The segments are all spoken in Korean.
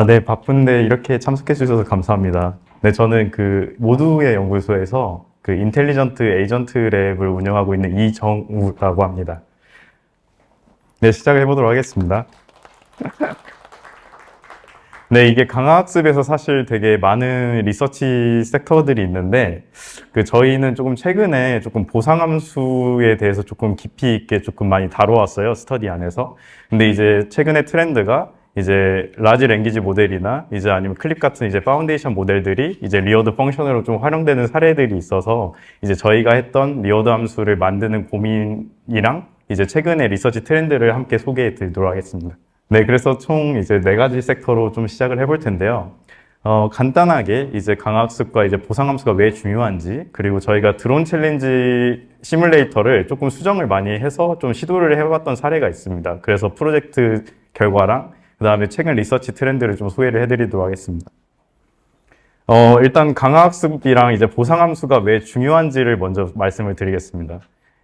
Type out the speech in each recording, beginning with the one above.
네, 바쁜데 이렇게 참석해 주셔서 감사합니다. 네, 저는 그 모두의 연구소에서 그 인텔리전트 에이전트 랩을 운영하고 있는 이정우라고 합니다. 네, 시작을 해보도록 하겠습니다. 네, 이게 강화학습에서 사실 되게 많은 리서치 섹터들이 있는데, 그 저희는 조금 최근에 조금 보상함수에 대해서 조금 깊이 있게 조금 많이 다뤄왔어요, 스터디 안에서. 근데 이제 최근에 트렌드가 이제 라지 랭귀지 모델이나 이제 아니면 클립 같은 이제 파운데이션 모델들이 이제 리워드 펑션으로 좀 활용되는 사례들이 있어서 이제 저희가 했던 리워드 함수를 만드는 고민이랑 이제 최근의 리서치 트렌드를 함께 소개해 드리도록 하겠습니다. 네, 그래서 총 이제 네 가지 섹터로 좀 시작을 해볼 텐데요. 간단하게 이제 강학습과 이제 보상함수가 왜 중요한지, 그리고 저희가 드론 챌린지 시뮬레이터를 조금 수정을 많이 해서 좀 시도를 해봤던 사례가 있습니다. 그래서 프로젝트 결과랑 그 다음에 최근 리서치 트렌드를 좀 소개를 해드리도록 하겠습니다. 일단 강화학습이랑 이제 보상함수가 왜 중요한지를 먼저 말씀을 드리겠습니다.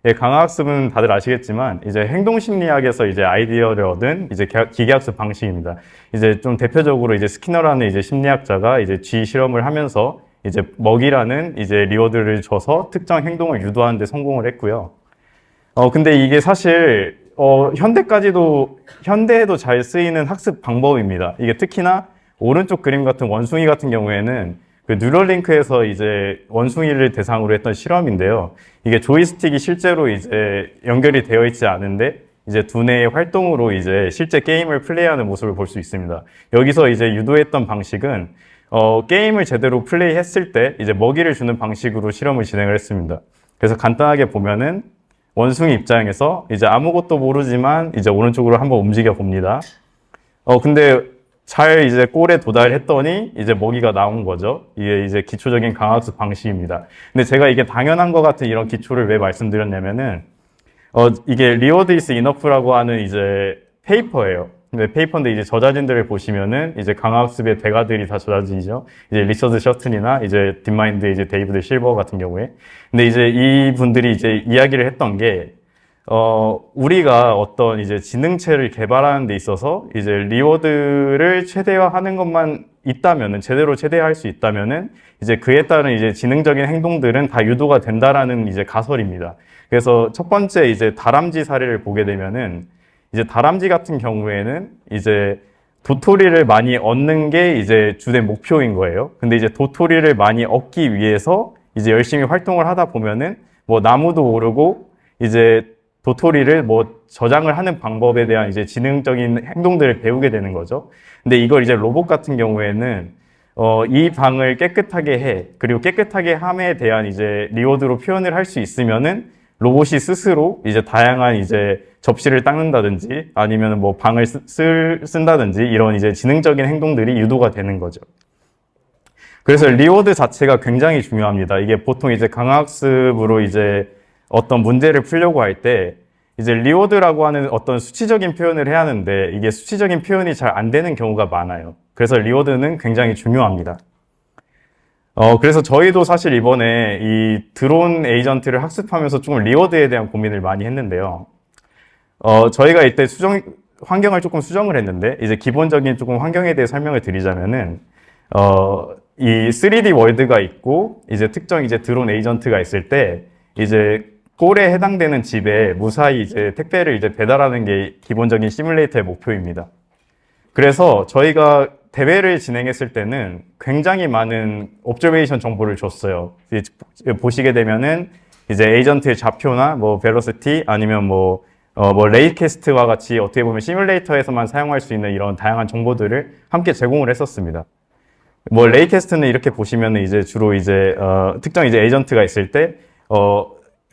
예, 강화학습은 다들 아시겠지만 이제 행동심리학에서 이제 아이디어를 얻은 이제 기계학습 방식입니다. 이제 좀 대표적으로 이제 스키너라는 이제 심리학자가 이제 쥐 실험을 하면서 이제 먹이라는 이제 리워드를 줘서 특정 행동을 유도하는 데 성공을 했고요. 근데 이게 사실 현대에도 잘 쓰이는 학습 방법입니다. 이게 특히나 오른쪽 그림 같은 원숭이 같은 경우에는 그 뉴럴링크에서 이제 원숭이를 대상으로 했던 실험인데요. 이게 조이스틱이 실제로 이제 연결이 되어 있지 않은데 이제 두뇌의 활동으로 이제 실제 게임을 플레이하는 모습을 볼 수 있습니다. 여기서 이제 유도했던 방식은 게임을 제대로 플레이했을 때 이제 먹이를 주는 방식으로 실험을 진행을 했습니다. 그래서 간단하게 보면은 원숭이 입장에서 이제 아무것도 모르지만 이제 오른쪽으로 한번 움직여 봅니다. 근데 잘 이제 골에 도달했더니 이제 먹이가 나온 거죠. 이게 이제 기초적인 강학습 방식입니다. 근데 제가 이게 당연한 것 같은 이런 기초를 왜 말씀드렸냐면은, 이게 Reward is Enough라고 하는 이제 페이퍼예요. 근데 페이퍼인데 이제 저자진들을 보시면은 이제 강학습의 대가들이 다 저자진이죠. 이제 리처드 셔튼이나 이제 딥마인드 이제 데이비드 실버 같은 경우에. 근데 이제 이 분들이 이제 이야기를 했던 게, 우리가 어떤 이제 지능체를 개발하는 데 있어서 이제 리워드를 최대화하는 것만 있다면은, 제대로 최대화할 수 있다면은, 이제 그에 따른 이제 지능적인 행동들은 다 유도가 된다라는 이제 가설입니다. 그래서 첫 번째 이제 다람쥐 사례를 보게 되면은, 이제 다람쥐 같은 경우에는 이제 도토리를 많이 얻는 게 이제 주된 목표인 거예요. 근데 이제 도토리를 많이 얻기 위해서 이제 열심히 활동을 하다 보면은 뭐 나무도 오르고 이제 도토리를 뭐 저장을 하는 방법에 대한 이제 지능적인 행동들을 배우게 되는 거죠. 근데 이걸 이제 로봇 같은 경우에는 이 방을 깨끗하게 해. 그리고 깨끗하게 함에 대한 이제 리워드로 표현을 할 수 있으면은 로봇이 스스로 이제 다양한 이제 접시를 닦는다든지 아니면 뭐 방을 쓴다든지 이런 이제 지능적인 행동들이 유도가 되는 거죠. 그래서 리워드 자체가 굉장히 중요합니다. 이게 보통 이제 강학습으로 이제 어떤 문제를 풀려고 할 때 이제 리워드라고 하는 어떤 수치적인 표현을 해야 하는데 이게 수치적인 표현이 잘 안 되는 경우가 많아요. 그래서 리워드는 굉장히 중요합니다. 그래서 저희도 사실 이번에 이 드론 에이전트를 학습하면서 조금 리워드에 대한 고민을 많이 했는데요. 저희가 이때 환경을 조금 수정을 했는데, 이제 기본적인 조금 환경에 대해 설명을 드리자면은, 이 3D 월드가 있고, 이제 특정 이제 드론 에이전트가 있을 때, 이제 골에 해당되는 집에 무사히 이제 택배를 이제 배달하는 게 기본적인 시뮬레이터의 목표입니다. 그래서 저희가 대회를 진행했을 때는 굉장히 많은 옵저베이션 정보를 줬어요. 보시게 되면은 이제 에이전트의 좌표나 뭐 벨로시티 아니면 뭐 레이캐스트와 같이 어떻게 보면 시뮬레이터에서만 사용할 수 있는 이런 다양한 정보들을 함께 제공을 했었습니다. 뭐 레이캐스트는 이렇게 보시면은 이제 주로 이제 특정 이제 에이전트가 있을 때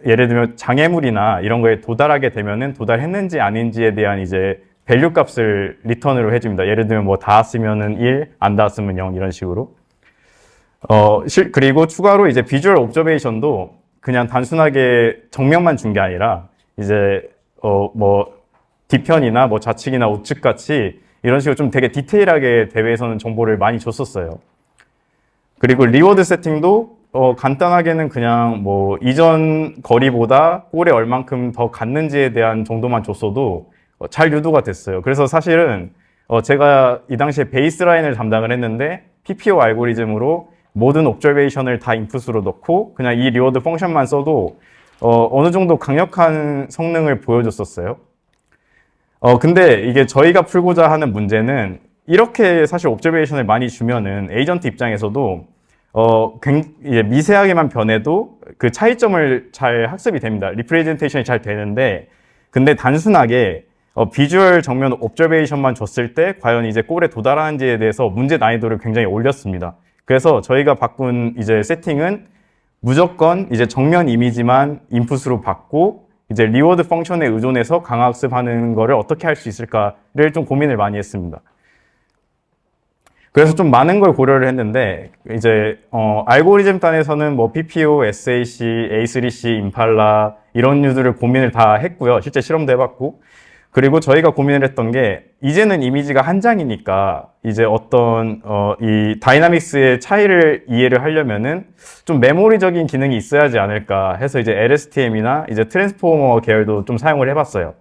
예를 들면 장애물이나 이런 거에 도달하게 되면은 도달했는지 아닌지에 대한 이제 밸류 값을 리턴으로 해줍니다. 예를 들면 뭐 닿았으면은 1, 안 닿았으면 0 이런 식으로. 그리고 추가로 이제 비주얼 옵저베이션도 그냥 단순하게 정면만 준 게 아니라 이제 뭐 뒤편이나 뭐 좌측이나 우측 같이 이런 식으로 좀 되게 디테일하게 대회에서는 정보를 많이 줬었어요. 그리고 리워드 세팅도 간단하게는 그냥 뭐 이전 거리보다 골에 얼만큼 더 갔는지에 대한 정도만 줬어도 잘 유도가 됐어요. 그래서 사실은 제가 이 당시에 베이스라인을 담당을 했는데 PPO 알고리즘으로 모든 옵저베이션을 다 인풋으로 넣고 그냥 이 리워드 펑션만 써도 어느 정도 강력한 성능을 보여줬었어요. 근데 이게 저희가 풀고자 하는 문제는 이렇게 사실 옵저베이션을 많이 주면은 에이전트 입장에서도 이제 미세하게만 변해도 그 차이점을 잘 학습이 됩니다. 리프레젠테이션이 잘 되는데, 근데 단순하게 비주얼 정면 옵저베이션만 줬을 때 과연 이제 골에 도달하는지에 대해서 문제 난이도를 굉장히 올렸습니다. 그래서 저희가 바꾼 이제 세팅은 무조건 이제 정면 이미지만 인풋으로 받고 이제 리워드 펑션에 의존해서 강화학습하는 거를 어떻게 할 수 있을까를 좀 고민을 많이 했습니다. 그래서 좀 많은 걸 고려를 했는데 이제 알고리즘 단에서는 뭐 PPO, SAC, A3C, 임팔라 이런 류들을 고민을 다 했고요. 실제 실험도 해봤고, 그리고 저희가 고민을 했던 게 이제는 이미지가 한 장이니까 이제 어떤 이 다이나믹스의 차이를 이해를 하려면은 좀 메모리적인 기능이 있어야지 않을까 해서 이제 LSTM이나 이제 트랜스포머 계열도 좀 사용을 해봤어요.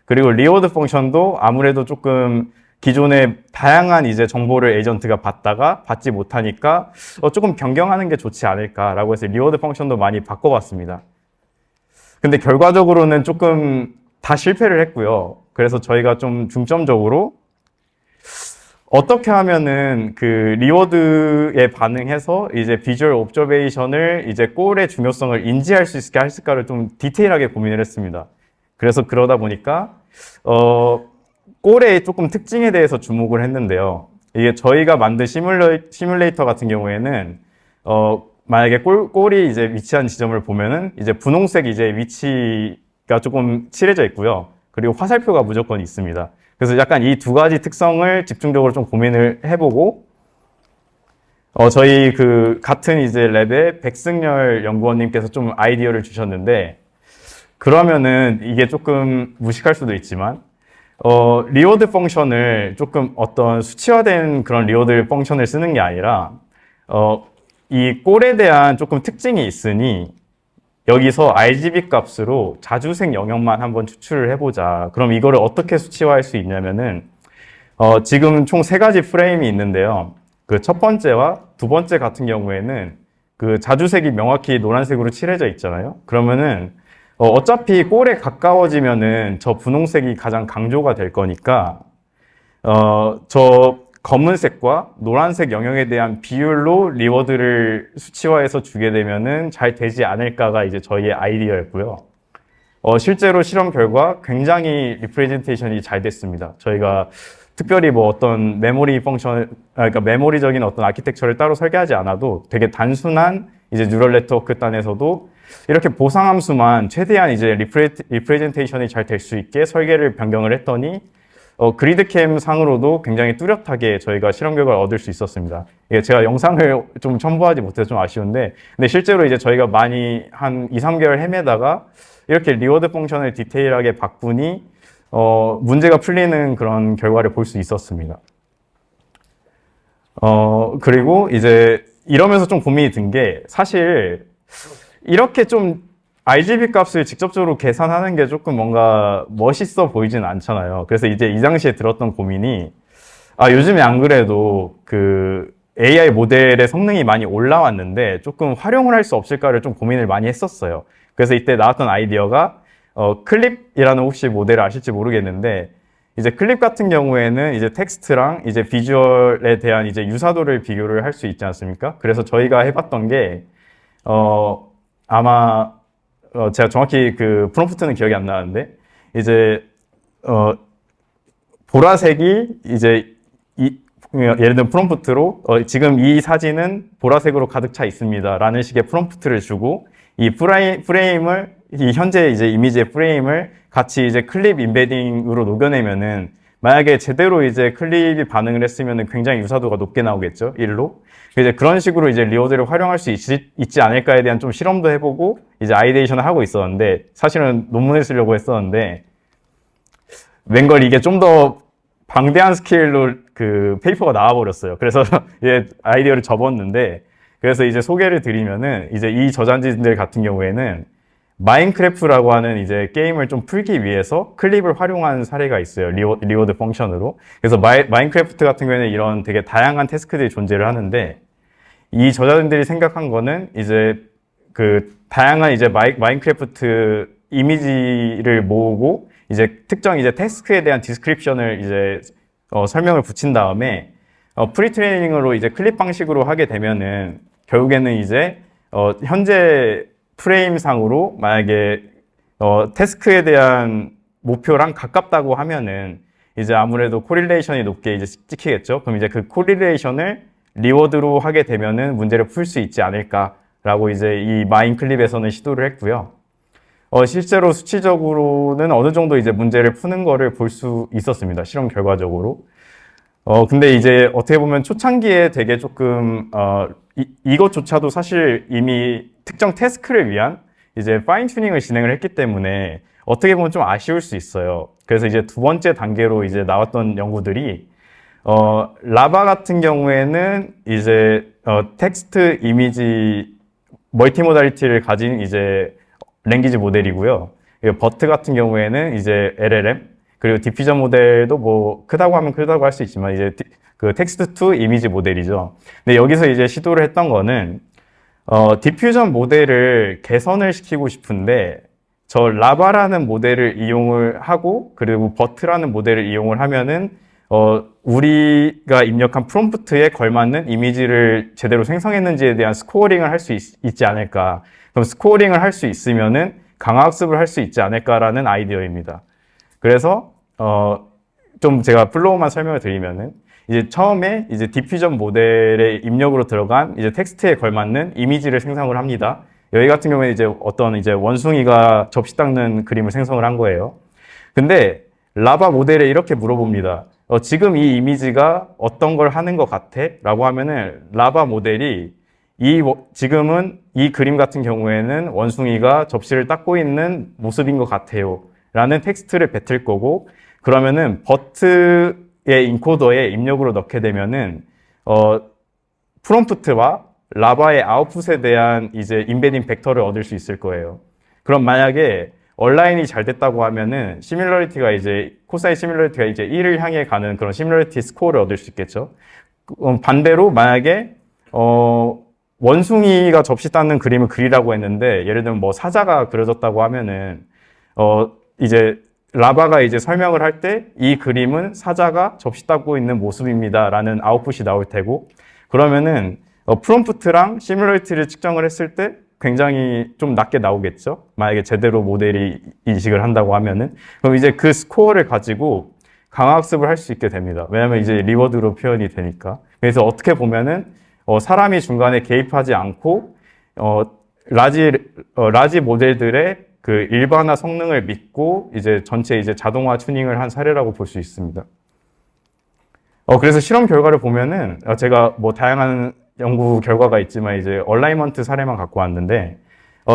그리고 리워드 펑션도 아무래도 조금 기존에 다양한 이제 정보를 에이전트가 받다가 받지 못하니까 조금 변경하는 게 좋지 않을까라고 해서 리워드 펑션도 많이 바꿔봤습니다. 근데 결과적으로는 조금 다 실패를 했고요. 그래서 저희가 좀 중점적으로 어떻게 하면은 그 리워드에 반응해서 이제 비주얼 옵저베이션을 이제 골의 중요성을 인지할 수 있게 할까를 좀 디테일하게 고민을 했습니다. 그래서 그러다 보니까 골의 조금 특징에 대해서 주목을 했는데요. 이게 저희가 만든 시뮬레이터 같은 경우에는 만약에 골이 이제 위치한 지점을 보면은 이제 분홍색 이제 위치가 조금 칠해져 있고요. 그리고 화살표가 무조건 있습니다. 그래서 약간 이 두 가지 특성을 집중적으로 좀 고민을 해보고 저희 그 같은 이제 랩의 백승열 연구원님께서 좀 아이디어를 주셨는데, 그러면은 이게 조금 무식할 수도 있지만 리워드 펑션을 조금 어떤 수치화된 그런 리워드 펑션을 쓰는 게 아니라 이 골에 대한 조금 특징이 있으니 여기서 RGB 값으로 자주색 영역만 한번 추출을 해보자. 그럼 이거를 어떻게 수치화할 수 있냐면은 지금 총 3가지 프레임이 있는데요. 그 첫 번째와 두 번째 같은 경우에는 그 자주색이 명확히 노란색으로 칠해져 있잖아요. 그러면은 어차피 골에 가까워지면은 저 분홍색이 가장 강조가 될 거니까 저 검은색과 노란색 영역에 대한 비율로 리워드를 수치화해서 주게 되면은 잘 되지 않을까가 이제 저희의 아이디어였고요. 실제로 실험 결과 굉장히 리프레젠테이션이 잘 됐습니다. 저희가 특별히 뭐 어떤 메모리 펑션, 그러니까 메모리적인 어떤 아키텍처를 따로 설계하지 않아도 되게 단순한 이제 뉴럴 네트워크 단에서도 이렇게 보상함수만 최대한 이제 리프레젠테이션이 잘 될 수 있게 설계를 변경을 했더니 그리드캠 상으로도 굉장히 뚜렷하게 저희가 실험 결과를 얻을 수 있었습니다. 이게 제가 영상을 좀 첨부하지 못해서 좀 아쉬운데, 근데 실제로 이제 저희가 많이 한 2, 3개월 헤매다가 이렇게 리워드 펑션을 디테일하게 바꾸니 문제가 풀리는 그런 결과를 볼 수 있었습니다. 그리고 이제 이러면서 좀 고민이 든 게, 사실 이렇게 좀 RGB 값을 직접적으로 계산하는 게 조금 뭔가 멋있어 보이진 않잖아요. 그래서 이제 이 당시에 들었던 고민이, 요즘에 안 그래도 그 AI 모델의 성능이 많이 올라왔는데 조금 활용을 할 수 없을까를 좀 고민을 많이 했었어요. 그래서 이때 나왔던 아이디어가 클립이라는 혹시 모델을 아실지 모르겠는데, 이제 클립 같은 경우에는 이제 텍스트랑 이제 비주얼에 대한 이제 유사도를 비교를 할 수 있지 않습니까? 그래서 저희가 해봤던 게 아마 제가 정확히 그 프롬프트는 기억이 안 나는데, 이제 보라색이 이제 예를 들면 프롬프트로 지금 이 사진은 보라색으로 가득 차 있습니다 라는 식의 프롬프트를 주고, 이 프레임을, 이 현재 이제 이미지의 프레임을 같이 이제 클립 인베딩으로 녹여내면은 만약에 제대로 이제 클립이 반응을 했으면은 굉장히 유사도가 높게 나오겠죠, 1로. 이제 그런 식으로 이제 리워드를 활용할 수 있지 않을까에 대한 좀 실험도 해보고 이제 아이데이션을 하고 있었는데, 사실은 논문을 쓰려고 했었는데 웬걸 이게 좀 더 방대한 스케일로 그 페이퍼가 나와버렸어요. 그래서 아이디어를 접었는데, 그래서 이제 소개를 드리면은 이제 이 저자진들 같은 경우에는 마인크래프트라고 하는 이제 게임을 좀 풀기 위해서 클립을 활용한 사례가 있어요. 리워드 펑션으로. 그래서 마인크래프트 같은 경우에는 이런 되게 다양한 태스크들이 존재를 하는데, 이 저자들이 생각한 거는 이제 그 다양한 이제 마인크래프트 이미지를 모으고 이제 특정 이제 태스크에 대한 디스크립션을 이제 설명을 붙인 다음에 프리트레이닝으로 이제 클립 방식으로 하게 되면은 결국에는 이제 현재 프레임상으로 만약에 태스크에 대한 목표랑 가깝다고 하면은 이제 아무래도 코릴레이션이 높게 이제 찍히겠죠. 그럼 이제 그 코릴레이션을 리워드로 하게 되면은 문제를 풀 수 있지 않을까라고 이제 이 마인클립에서는 시도를 했고요. 실제로 수치적으로는 어느 정도 이제 문제를 푸는 거를 볼 수 있었습니다. 실험 결과적으로. 근데 이제 어떻게 보면 초창기에 되게 조금, 이것조차도 사실 이미 특정 태스크를 위한 이제 파인 튜닝을 진행을 했기 때문에 어떻게 보면 좀 아쉬울 수 있어요. 그래서 이제 두 번째 단계로 이제 나왔던 연구들이, 라바 같은 경우에는 이제, 텍스트 이미지 멀티모달리티를 가진 이제 랭귀지 모델이고요. 버트 같은 경우에는 이제 LLM, 그리고 디퓨전 모델도 뭐 크다고 하면 크다고 할 수 있지만 이제 그 텍스트 투 이미지 모델이죠. 근데 여기서 이제 시도를 했던 거는 디퓨전 모델을 개선을 시키고 싶은데 저 라바라는 모델을 이용을 하고 그리고 버트라는 모델을 이용을 하면은 우리가 입력한 프롬프트에 걸맞는 이미지를 제대로 생성했는지에 대한 스코어링을 할 수 있지 않을까. 그럼 스코어링을 할 수 있으면은 강화학습을 할 수 있지 않을까라는 아이디어입니다. 그래서 좀 제가 플로우만 설명을 드리면은 이제 처음에 이제 디퓨전 모델의 입력으로 들어간 이제 텍스트에 걸맞는 이미지를 생성을 합니다. 여기 같은 경우에 이제 어떤 이제 원숭이가 접시 닦는 그림을 생성을 한 거예요. 근데 라바 모델에 이렇게 물어봅니다. 지금 이 이미지가 어떤 걸 하는 것 같아? 라고 하면은 라바 모델이 지금은 이 그림 같은 경우에는 원숭이가 접시를 닦고 있는 모습인 것 같아요. 라는 텍스트를 뱉을 거고, 그러면은 버트의 인코더에 입력으로 넣게 되면은, 프롬프트와 라바의 아웃풋에 대한 이제 인베딩 벡터를 얻을 수 있을 거예요. 그럼 만약에 얼라인이 잘 됐다고 하면은 시뮬러리티가 이제, 코사인 시뮬러리티가 이제 1을 향해 가는 그런 시뮬러리티 스코어를 얻을 수 있겠죠. 반대로 만약에, 원숭이가 접시 닦는 그림을 그리라고 했는데, 예를 들면 뭐 사자가 그려졌다고 하면은, 이제 라바가 이제 설명을 할 때 이 그림은 사자가 접시 닦고 있는 모습입니다 라는 아웃풋이 나올 테고, 그러면은 프롬프트랑 시뮬러리티를 측정을 했을 때 굉장히 좀 낮게 나오겠죠. 만약에 제대로 모델이 인식을 한다고 하면은. 그럼 이제 그 스코어를 가지고 강화학습을 할 수 있게 됩니다. 왜냐면 이제 리워드로 표현이 되니까. 그래서 어떻게 보면은 사람이 중간에 개입하지 않고 라지 모델들의 그 일반화 성능을 믿고 이제 전체 이제 자동화 튜닝을 한 사례라고 볼 수 있습니다. 그래서 실험 결과를 보면은 제가 뭐 다양한 연구 결과가 있지만 이제 얼라이먼트 사례만 갖고 왔는데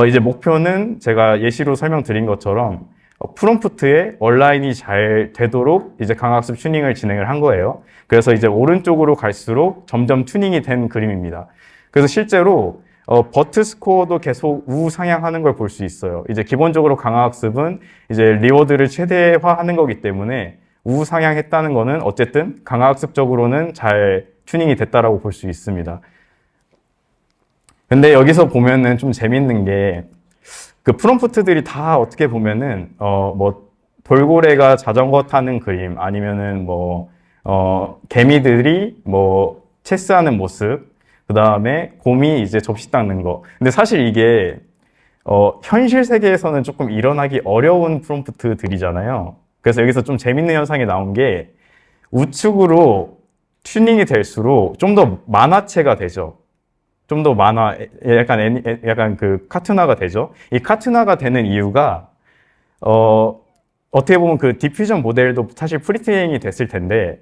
이제 목표는 제가 예시로 설명드린 것처럼 프롬프트에 얼라인이 잘 되도록 이제 강학습 튜닝을 진행을 한 거예요. 그래서 이제 오른쪽으로 갈수록 점점 튜닝이 된 그림입니다. 그래서 실제로 버트 스코어도 계속 우상향하는 걸 볼 수 있어요. 이제 기본적으로 강화학습은 이제 리워드를 최대화하는 거기 때문에 우상향했다는 거는 어쨌든 강화학습적으로는 잘 튜닝이 됐다라고 볼 수 있습니다. 근데 여기서 보면은 좀 재밌는 게 그 프롬프트들이 다 어떻게 보면은 뭐 돌고래가 자전거 타는 그림 아니면은 뭐 개미들이 뭐 체스하는 모습 그 다음에 곰이 이제 접시 닦는 거. 근데 사실 이게 현실 세계에서는 조금 일어나기 어려운 프롬프트들이잖아요. 그래서 여기서 좀 재밌는 현상이 나온 게 우측으로 튜닝이 될수록 좀 더 만화체가 되죠. 좀 더 약간 그 카툰화가 되죠. 이 카툰화가 되는 이유가 어떻게 보면 그 디퓨전 모델도 사실 프리트레이닝이 됐을 텐데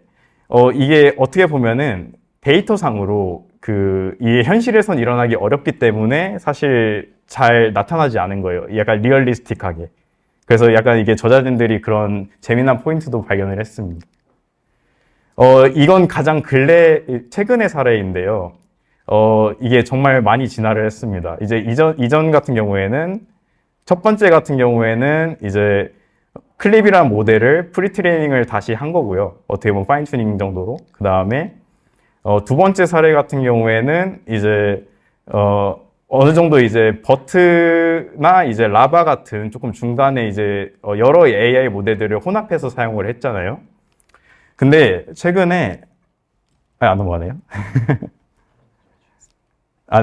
이게 어떻게 보면은 데이터상으로 이 현실에선 일어나기 어렵기 때문에 사실 잘 나타나지 않은 거예요. 약간 리얼리스틱하게. 그래서 약간 이게 저자진들이 그런 재미난 포인트도 발견을 했습니다. 이건 가장 최근의 사례인데요. 이게 정말 많이 진화를 했습니다. 이제 이전 같은 경우에는, 첫 번째 같은 경우에는 이제 클립이라는 모델을 프리트레이닝을 다시 한 거고요. 어떻게 보면 파인 튜닝 정도로. 그 다음에 두 번째 사례 같은 경우에는 이제 어느 정도 이제 버트나 이제 라바 같은 조금 중간에 이제 여러 AI 모델들을 혼합해서 사용을 했잖아요. 근데 최근에 안 넘어가네요.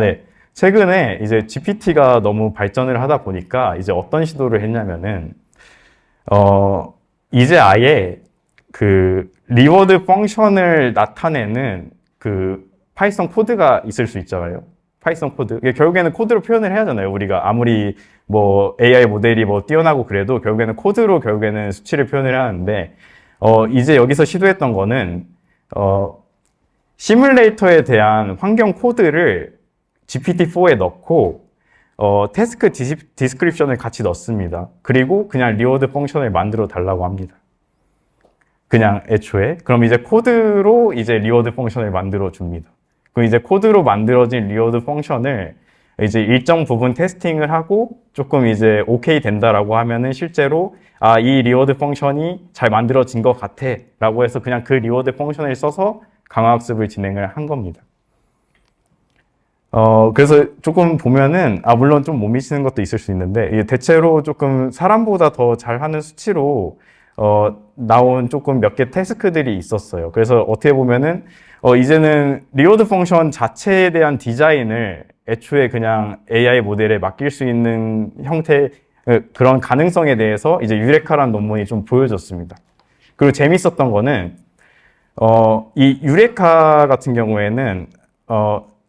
네. 최근에 이제 GPT가 너무 발전을 하다 보니까 이제 어떤 시도를 했냐면은 이제 아예 그 리워드 펑션을 나타내는 그 파이썬 코드가 있을 수 있잖아요. 파이썬 코드. 결국에는 코드로 표현을 해야 하잖아요. 우리가 아무리 뭐 AI 모델이 뭐 뛰어나고 그래도 결국에는 코드로 결국에는 수치를 표현을 해야 하는데, 이제 여기서 시도했던 거는, 시뮬레이터에 대한 환경 코드를 GPT-4에 넣고, 태스크 디스크립션을 같이 넣습니다. 그리고 그냥 리워드 펑션을 만들어 달라고 합니다. 그냥 애초에. 그럼 이제 코드로 이제 리워드 펑션을 만들어 줍니다. 그럼 이제 코드로 만들어진 리워드 펑션을 이제 일정 부분 테스팅을 하고 조금 이제 오케이 된다라고 하면은 실제로 이 리워드 펑션이 잘 만들어진 것 같아 라고 해서 그냥 그 리워드 펑션을 써서 강화학습을 진행을 한 겁니다. 그래서 조금 보면은, 물론 좀 못 미치는 것도 있을 수 있는데, 대체로 조금 사람보다 더 잘하는 수치로, 나온 조금 몇 개 태스크들이 있었어요. 그래서 어떻게 보면은, 이제는 리워드 펑션 자체에 대한 디자인을 애초에 그냥 AI 모델에 맡길 수 있는 형태, 그런 가능성에 대해서 이제 유레카라는 논문이 좀 보여줬습니다. 그리고 재밌었던 거는, 이 유레카 같은 경우에는,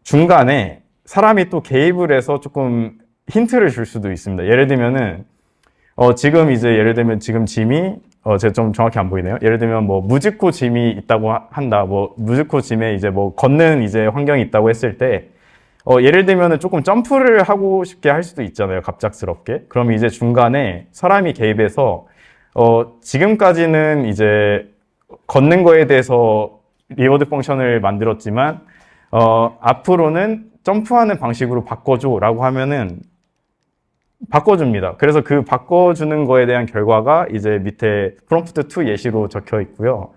중간에 사람이 또 개입을 해서 조금 힌트를 줄 수도 있습니다. 예를 들면은, 지금 이제 예를 들면 지금 짐이, 제가 좀 정확히 안 보이네요. 예를 들면 뭐 무즈코 짐이 있다고 한다. 뭐 무즈코 짐에 이제 뭐 걷는 이제 환경이 있다고 했을 때, 예를 들면은 조금 점프를 하고 싶게 할 수도 있잖아요. 갑작스럽게. 그럼 이제 중간에 사람이 개입해서, 지금까지는 이제 걷는 거에 대해서 리워드 펑션을 만들었지만, 앞으로는 점프하는 방식으로 바꿔줘 라고 하면은 바꿔줍니다. 그래서 그 바꿔주는 거에 대한 결과가 이제 밑에 프롬프트 2 예시로 적혀 있고요.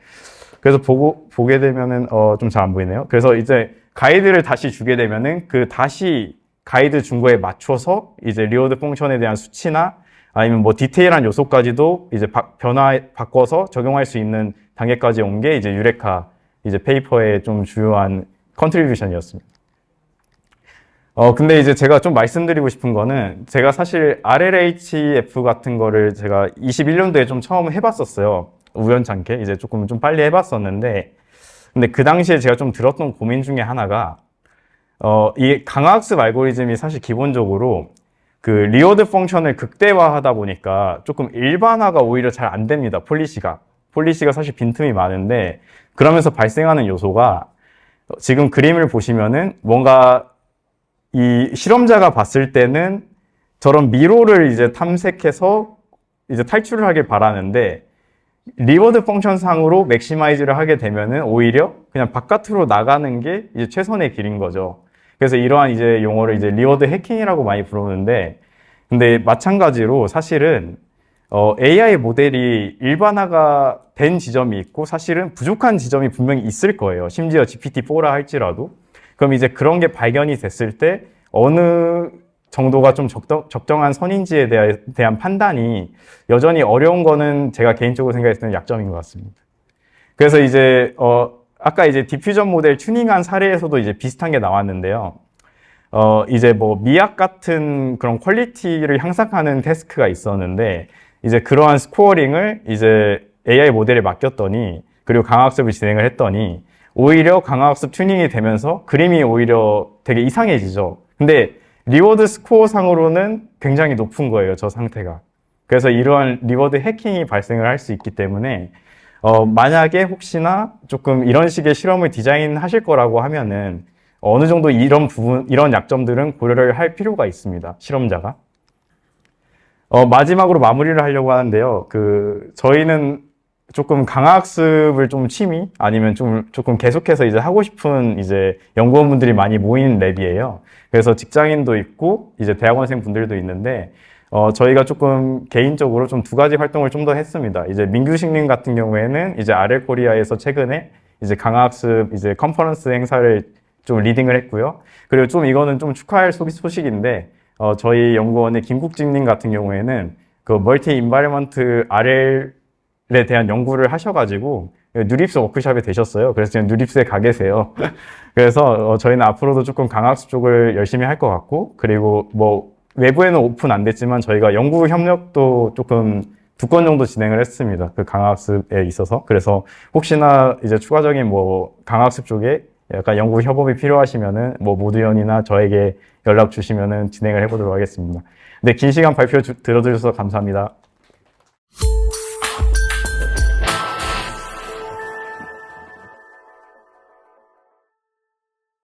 그래서 보게 되면은, 좀 잘 안 보이네요. 그래서 이제 가이드를 다시 주게 되면은 그 다시 가이드 준 거에 맞춰서 이제 리워드 펑션에 대한 수치나 아니면 뭐 디테일한 요소까지도 이제 바꿔서 적용할 수 있는 단계까지 온 게 이제 유레카 이제 페이퍼의 좀 주요한 컨트리뷰션이었습니다. 근데 이제 제가 좀 말씀드리고 싶은 거는 제가 사실 RLHF 같은 거를 제가 21년도에 좀 처음 해봤었어요. 우연찮게 이제 조금 좀 빨리 해봤었는데, 근데 그 당시에 제가 좀 들었던 고민 중에 하나가, 이 강화학습 알고리즘이 사실 기본적으로 그 리워드 펑션을 극대화하다 보니까 조금 일반화가 오히려 잘 안 됩니다. 폴리시가 사실 빈틈이 많은데, 그러면서 발생하는 요소가 지금 그림을 보시면은 뭔가 이 실험자가 봤을 때는 저런 미로를 이제 탐색해서 이제 탈출을 하길 바라는데, 리워드 펑션 상으로 맥시마이즈를 하게 되면은 오히려 그냥 바깥으로 나가는 게 이제 최선의 길인 거죠. 그래서 이러한 이제 용어를 이제 리워드 해킹이라고 많이 부르는데, 근데 마찬가지로 사실은 AI 모델이 일반화가 된 지점이 있고 사실은 부족한 지점이 분명히 있을 거예요. 심지어 GPT-4라 할지라도. 그럼 이제 그런 게 발견이 됐을 때 어느 정도가 좀 적정한 선인지에 대한 판단이 여전히 어려운 거는 제가 개인적으로 생각했을 때는 약점인 것 같습니다. 그래서 이제 아까 이제 디퓨전 모델 튜닝한 사례에서도 이제 비슷한 게 나왔는데요. 이제 뭐 미약 같은 그런 퀄리티를 향상하는 태스크가 있었는데, 이제 그러한 스코어링을 이제 AI 모델에 맡겼더니, 그리고 강화학습을 진행을 했더니 오히려 강화학습 튜닝이 되면서 그림이 오히려 되게 이상해지죠. 근데 리워드 스코어 상으로는 굉장히 높은 거예요, 저 상태가. 그래서 이러한 리워드 해킹이 발생을 할 수 있기 때문에 만약에 혹시나 조금 이런 식의 실험을 디자인하실 거라고 하면은 어느 정도 이런 약점들은 고려를 할 필요가 있습니다, 실험자가. 마지막으로 마무리를 하려고 하는데요. 저희는 조금 강화학습을 좀 취미 아니면 조금 계속해서 이제 하고 싶은 이제 연구원분들이 많이 모이는 랩이에요. 그래서 직장인도 있고 이제 대학원생 분들도 있는데, 저희가 조금 개인적으로 좀 두 가지 활동을 좀 더 했습니다. 이제 민규식님 같은 경우에는 이제 RL 코리아에서 최근에 이제 강학습 이제 컨퍼런스 행사를 좀 리딩을 했고요. 그리고 좀 이거는 좀 축하할 소식인데, 저희 연구원의 김국진님 같은 경우에는 그 멀티 인바이러먼트 RL에 대한 연구를 하셔가지고 누립스 워크숍에 되셨어요. 그래서 지금 누립스에 가 계세요. 그래서 저희는 앞으로도 조금 강학습 쪽을 열심히 할 것 같고, 그리고 뭐 외부에는 오픈 안 됐지만 저희가 연구 협력도 조금 2건 정도 진행을 했습니다. 그 강학습에 있어서. 그래서 혹시나 이제 추가적인 뭐 강학습 쪽에 약간 연구 협업이 필요하시면은 뭐 모두연이나 저에게 연락 주시면은 진행을 해보도록 하겠습니다. 네, 긴 시간 발표 들어주셔서 감사합니다.